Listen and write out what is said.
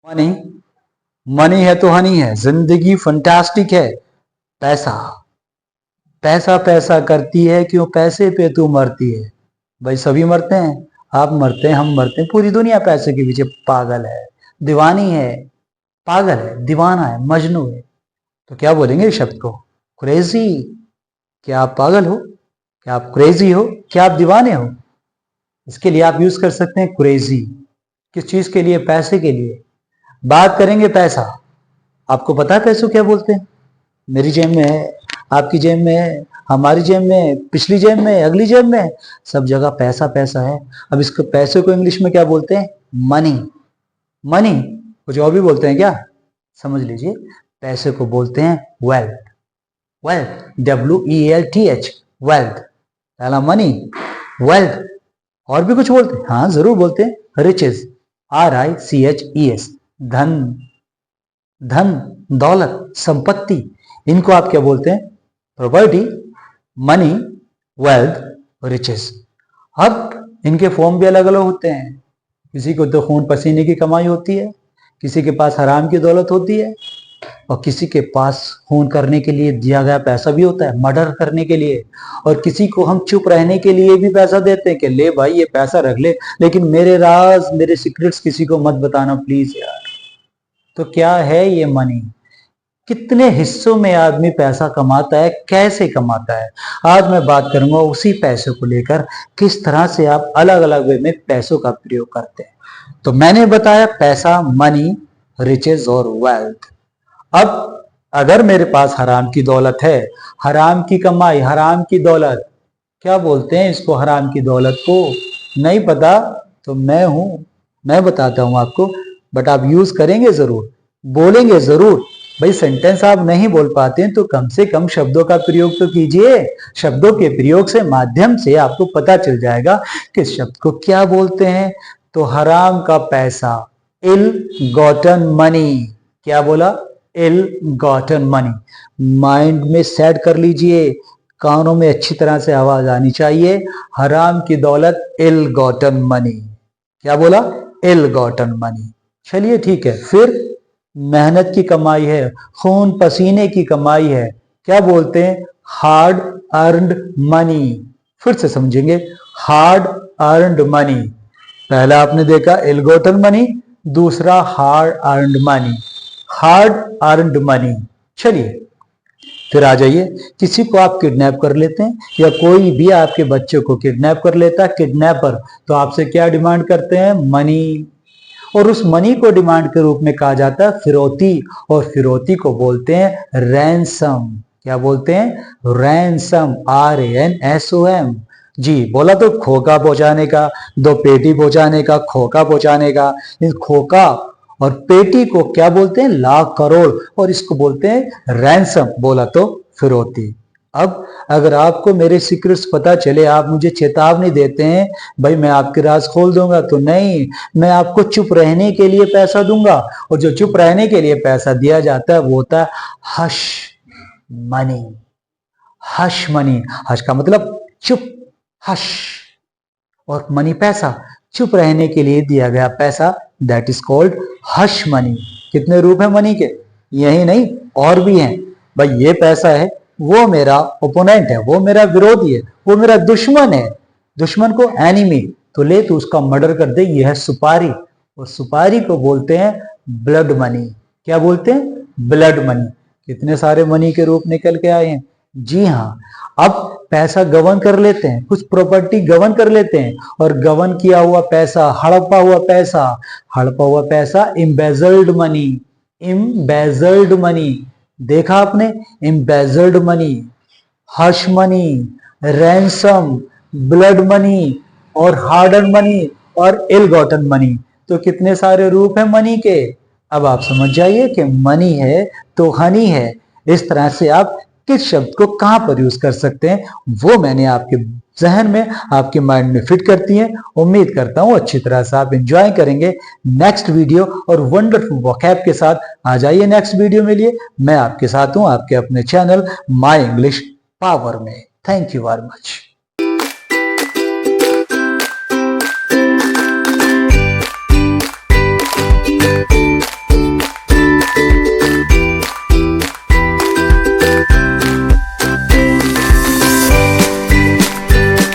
Money, money है तो हनी है, जिंदगी फंटास्टिक है। पैसा, पैसा पैसा करती है क्यों, पैसे पे तू मरती है। भाई सभी मरते हैं, आप मरते हैं, हम मरते हैं, पूरी दुनिया पैसे के पीछे पागल है, दीवानी है, पागल है, दीवाना है, मजनू है। तो क्या बोलेंगे इस शब्द को? क्रेजी। क्या आप पागल हो? क्या आप क्रेजी हो? क्या आप दीवाने हो? इसके लिए आप यूज कर सकते हैं क्रेजी। किस चीज के लिए? पैसे के लिए। बात करेंगे पैसा। आपको पता है पैसों क्या बोलते हैं? मेरी जेब में है, आपकी जेब में है, हमारी जेब में है, पिछली जेब में है, अगली जेब में है, सब जगह पैसा पैसा है। अब इसको पैसे को इंग्लिश में क्या बोलते हैं? मनी। मनी। कुछ और भी बोलते हैं क्या? समझ लीजिए, पैसे को बोलते हैं वेल्थ। Wealth, WELTH, wealth. पहला मनी, वेल्थ। और भी कुछ बोलते हैं? हाँ जरूर बोलते हैं, रिचेस, RICHES, धन, धन, दौलत, संपत्ति। इनको आप क्या बोलते हैं? Property, money, wealth, riches. अब इनके फॉर्म भी अलग अलग होते हैं। किसी को तो खून पसीने की कमाई होती है, किसी के पास हराम की दौलत होती है, और किसी के पास खून करने के लिए दिया गया पैसा भी होता है, मर्डर करने के लिए। और किसी को हम चुप रहने के लिए भी पैसा देते हैं कि ले भाई ये पैसा रख ले, लेकिन मेरे राज, मेरे सीक्रेट्स किसी को मत बताना प्लीज यार। तो क्या है ये मनी? कितने हिस्सों में आदमी पैसा कमाता है, कैसे कमाता है, आज मैं बात करूंगा उसी पैसे को लेकर, किस तरह से आप अलग अलग वे में पैसों का प्रयोग करते हैं। तो मैंने बताया पैसा, मनी, रिचेज और वेल्थ। अब अगर मेरे पास हराम की दौलत है, हराम की कमाई, हराम की दौलत, क्या बोलते हैं इसको? हराम की दौलत को नहीं पता तो मैं बताता हूं आपको, बट आप यूज करेंगे जरूर, बोलेंगे जरूर। भाई सेंटेंस आप नहीं बोल पाते हैं तो कम से कम शब्दों का प्रयोग तो कीजिए। शब्दों के प्रयोग से, माध्यम से आपको पता चल जाएगा कि शब्द को क्या बोलते हैं। तो हराम का पैसा, इल गॉटन मनी। क्या बोला? इल गॉटन मनी। माइंड में सेट कर लीजिए, कानों में अच्छी तरह से आवाज आनी चाहिए। हराम की दौलत, इल गॉटन मनी। क्या बोला? इल गॉटन मनी। चलिए ठीक है, फिर मेहनत की कमाई है, खून पसीने की कमाई है, क्या बोलते हैं? Hard earned money. फिर से समझेंगे, हार्ड अर्नड मनी। पहला आपने देखा इल गॉटन मनी, दूसरा hard earned money. Hard earned money. चलिए फिर आ जाइए, किसी को आप किडनैप कर लेते हैं, या कोई भी आपके बच्चे को किडनैप कर लेता है किडनैपर, तो आपसे क्या डिमांड करते हैं? मनी। और उस मनी को डिमांड के रूप में कहा जाता है फिरौती, और फिरौती को बोलते हैं रैंसम। क्या बोलते हैं? Ransom, RANSOM। जी बोला तो खोका पहुंचाने का, दो पेटी पहुंचाने का, खोका पहुंचाने का। इस खोका और पेटी को क्या बोलते हैं? लाख करोड़, और इसको बोलते हैं रैंसम, बोला तो फिरौती। अब अगर आपको मेरे सीक्रेट्स पता चले, आप मुझे चेतावनी देते हैं भाई मैं आपके राज खोल दूंगा, तो नहीं, मैं आपको चुप रहने के लिए पैसा दूंगा, और जो चुप रहने के लिए पैसा दिया जाता है वो होता है hush money. Hush money, hush का मतलब चुप, हश, और मनी पैसा, चुप रहने के लिए दिया गया पैसा, that is called hush money. कितने रूप है मनी के? यही नहीं, और भी हैं। भाई ये पैसा है, वो मेरा ओपोनेंट है, वो मेरा विरोधी है, वो मेरा दुश्मन है। दुश्मन को एनिमी, तो ले तो उसका मर्डर कर दे, यह है सुपारी। और सुपारी को बोलते हैं ब्लड मनी। क्या बोलते हैं? Blood money. कितने सारे मनी के रूप निकल के आए हैं। जी हाँ, अब पैसा गवर्न कर लेते हैं, कुछ प्रॉपर्टी गवर्न कर लेते हैं, और गवर्न किया हुआ पैसा, हड़पा हुआ पैसा, हड़पा हुआ पैसा इम्बेजल्ड मनी। इम्बेजल्ड मनी, देखा आपने? Embezzled money, hush money, ransom, blood money, और हार्डन मनी, और इल गॉटन मनी। तो कितने सारे रूप हैं मनी के। अब आप समझ जाइए कि मनी है तो हनी है। इस तरह से आप किस शब्द को कहां पर यूज कर सकते हैं, वो मैंने आपके जहन में, आपके माइंड में फिट करती हैं। उम्मीद करता हूं अच्छी तरह से आप एंजॉय करेंगे नेक्स्ट वीडियो, और वंडरफुल वोकैब के साथ आ जाइए नेक्स्ट वीडियो में लिए। मैं आपके साथ हूं, आपके अपने चैनल माई इंग्लिश पावर में। Thank you very much.